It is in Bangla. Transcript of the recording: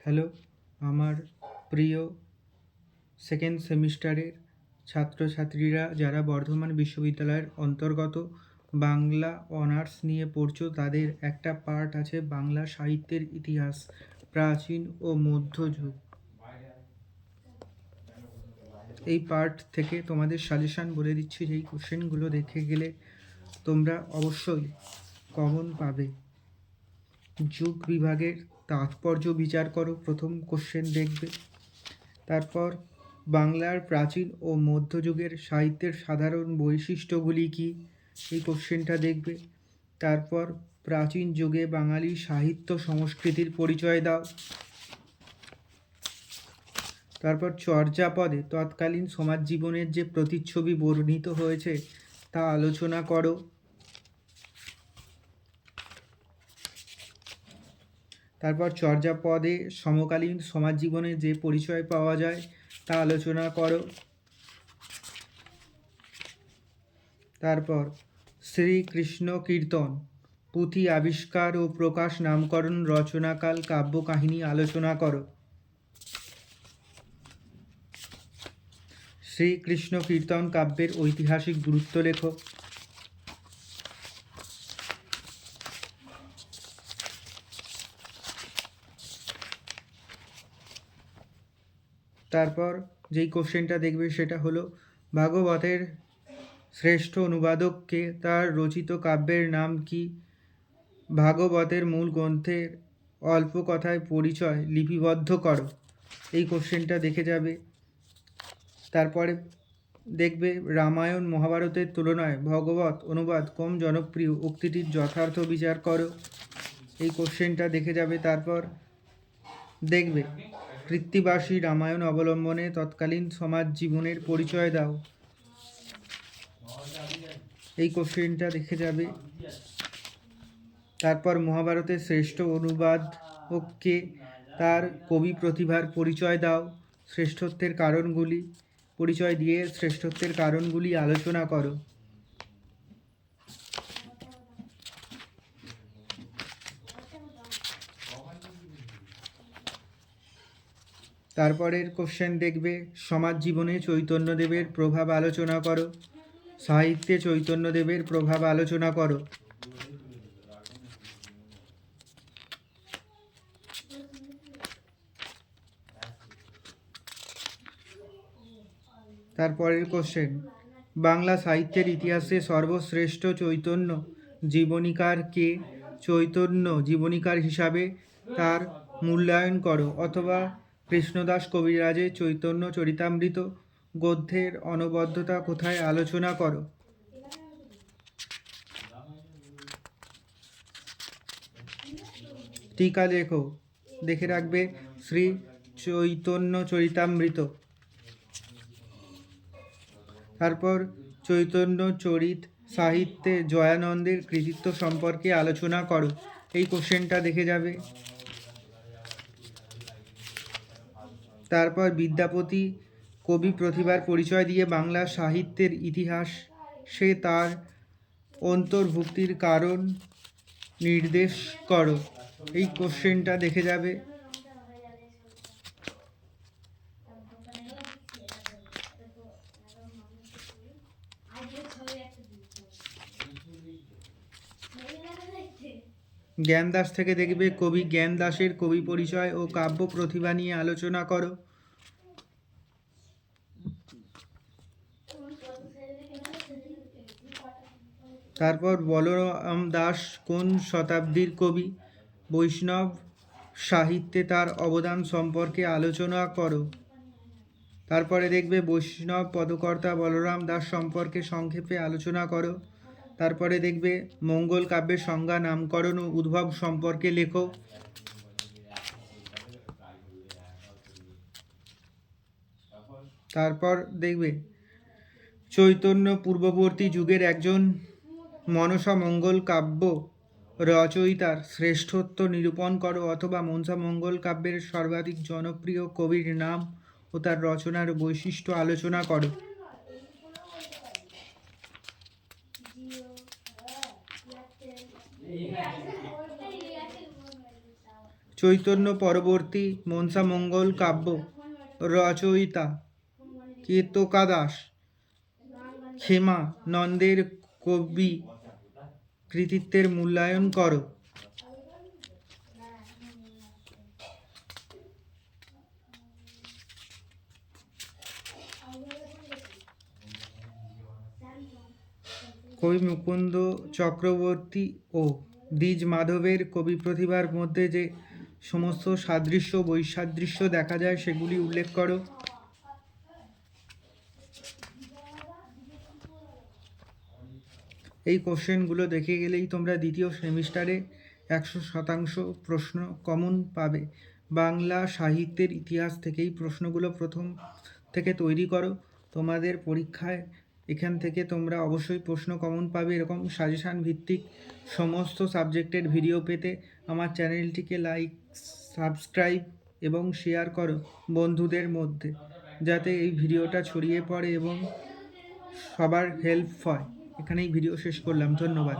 হ্যালো, আমার প্রিয় সেকেন্ড সেমিস্টারের ছাত্রছাত্রীরা যারা বর্ধমান বিশ্ববিদ্যালয়ের অন্তর্গত বাংলা অনার্স নিয়ে পড়ছো, তাদের একটা পার্ট আছে বাংলা সাহিত্যের ইতিহাস, প্রাচীন ও মধ্যযুগ। এই পার্ট থেকে তোমাদের সাজেশান বলে দিচ্ছি, যেই কোশ্চেনগুলো দেখে গেলে তোমরা অবশ্যই কমন পাবে। যুগ বিভাগের তাৎপর্য বিচার করো, প্রথম কোশ্চেন দেখবে। তারপর বাংলার প্রাচীন ও মধ্যযুগের সাহিত্যের সাধারণ বৈশিষ্ট্যগুলি কী, এই কোশ্চেনটা দেখবে। তারপর প্রাচীন যুগে বাঙালি সাহিত্য সংস্কৃতির পরিচয় দাও। তারপর চর্যাপদে তৎকালীন সমাজ জীবনের যে প্রতিচ্ছবি বর্ণিত হয়েছে তা আলোচনা করো। তারপর চর্যাপদে সমকালীন সমাজ জীবনে যে পরিচয় পাওয়া যায় তা আলোচনা করো। তারপর শ্রীকৃষ্ণ কীর্তন, পুঁথি আবিষ্কার ও প্রকাশ, নামকরণ, রচনাকাল, কাব্য কাহিনী আলোচনা করো। শ্রীকৃষ্ণ কীর্তন কাব্যের ঐতিহাসিক গুরুত্ব লেখো। তারপর যেই কোশ্চেনটা দেখবে সেটা হলো ভাগবতের শ্রেষ্ঠ অনুবাদক কে, তার রচিত কাব্যের নাম কি, ভাগবতের মূল গ্রন্থের অল্প কথায় পরিচয় লিপিবদ্ধ করো। এই কোশ্চেনটা দেখে যাবে। তারপরে দেখবে রামায়ণ মহাভারতের তুলনায় ভগবত অনুবাদ কম জনপ্রিয়, উক্তিটির যথার্থ বিচার করো। এই কোশ্চেনটা দেখে যাবে। তারপর দেখবে কৃত্তিবাসী রামায়ণ অবলম্বনে তৎকালীন সমাজ জীবনের পরিচয় দাও। এই কোশ্চেনটা দেখে যাবে। তারপর মহাভারতের শ্রেষ্ঠ অনুবাদককে, তার কবি প্রতিভার পরিচয় দাও। শ্রেষ্ঠত্বের কারণগুলি পরিচয় দিয়ে শ্রেষ্ঠত্বের কারণগুলি আলোচনা করো। তারপরের কোশ্চেন দেখবে সমাজ জীবনে চৈতন্যদেবের প্রভাব আলোচনা করো। সাহিত্যে চৈতন্যদেবের প্রভাব আলোচনা করো। তারপরের কোশ্চেন বাংলা সাহিত্যের ইতিহাসে সর্বশ্রেষ্ঠ চৈতন্য জীবনীকার কে, চৈতন্য জীবনীকার হিসাবে তার মূল্যায়ন করো। অথবা কৃষ্ণদাস কবিরাজের চৈতন্য চরিতামৃত গদ্যের অনবদ্যতা কোথায় আলোচনা করো। টিকা লেখো, দেখে রাখবে শ্রী চৈতন্য চরিতামৃত। তারপর চৈতন্য চরিত সাহিত্যে জয়ানন্দের কৃতিত্ব সম্পর্কে আলোচনা করো। এই কোশ্চেনটা দেখে যাবে। তারপর বিদ্যাপতি কবি প্রতিভার পরিচয় দিয়ে বাংলা সাহিত্যের ইতিহাসে তার অন্তর্ভুক্তির কারণ নির্দেশ করো। এই কোশ্চেনটা দেখে যাবে। জ্ঞানদাস থেকে দেখবে কবি জ্ঞানদাসের কবি পরিচয় ও কাব্য প্রতিভা নিয়ে আলোচনা করো। তারপর বলরাম দাস কোন শতাব্দীর কবি, বৈষ্ণব সাহিত্যে তার অবদান সম্পর্কে আলোচনা করো। তারপরে দেখবে বৈষ্ণব পদকর্তা বলরাম দাস সম্পর্কে সংক্ষেপে আলোচনা করো। তারপরে দেখবে মঙ্গল কাব্যের সংজ্ঞা, নামকরণ ও উদ্ভব সম্পর্কে লেখো। তারপর দেখবে চৈতন্য পূর্ববর্তী যুগের একজন মনসা মঙ্গল কাব্য রচয়িতার শ্রেষ্ঠত্ব নিরূপণ করো। অথবা মনসা মঙ্গল কাব্যের সর্বাধিক জনপ্রিয় কবির নাম ও তার রচনার বৈশিষ্ট্য আলোচনা করো। চৈতন্য পরবর্তী মনসামঙ্গল কাব্য রচয়িতা কেতকা দাস। ক্ষেমা নন্দের কবি কৃতিত্বের মূল্যায়ন করো। কবি মুকুন্দ চক্রবর্তী ও দ্বিজ মাধবের কবি প্রতিভার মধ্যে যে সমস্ত সাদৃশ্য বৈসাদৃশ্য দেখা যায় সেগুলি উল্লেখ করো। এই কোশ্চেনগুলো দেখে গেলেই তোমরা দ্বিতীয় সেমিস্টারে 100% প্রশ্ন কমন পাবে। বাংলা সাহিত্যের ইতিহাস থেকেই প্রশ্নগুলো প্রথম থেকে তৈরি করো। তোমাদের পরীক্ষায় এখান থেকে তোমরা অবশ্যই প্রশ্ন কমন পাবে। এরকম সাজেশান ভিত্তিক সমস্ত সাবজেক্টের ভিডিও পেতে আমার চ্যানেলটিকে লাইক, সাবস্ক্রাইব এবং শেয়ার করো বন্ধুদের মধ্যে, যাতে এই ভিডিওটা ছড়িয়ে পড়ে এবং সবার হেল্প হয়। এখানেই ভিডিও শেষ করলাম। ধন্যবাদ।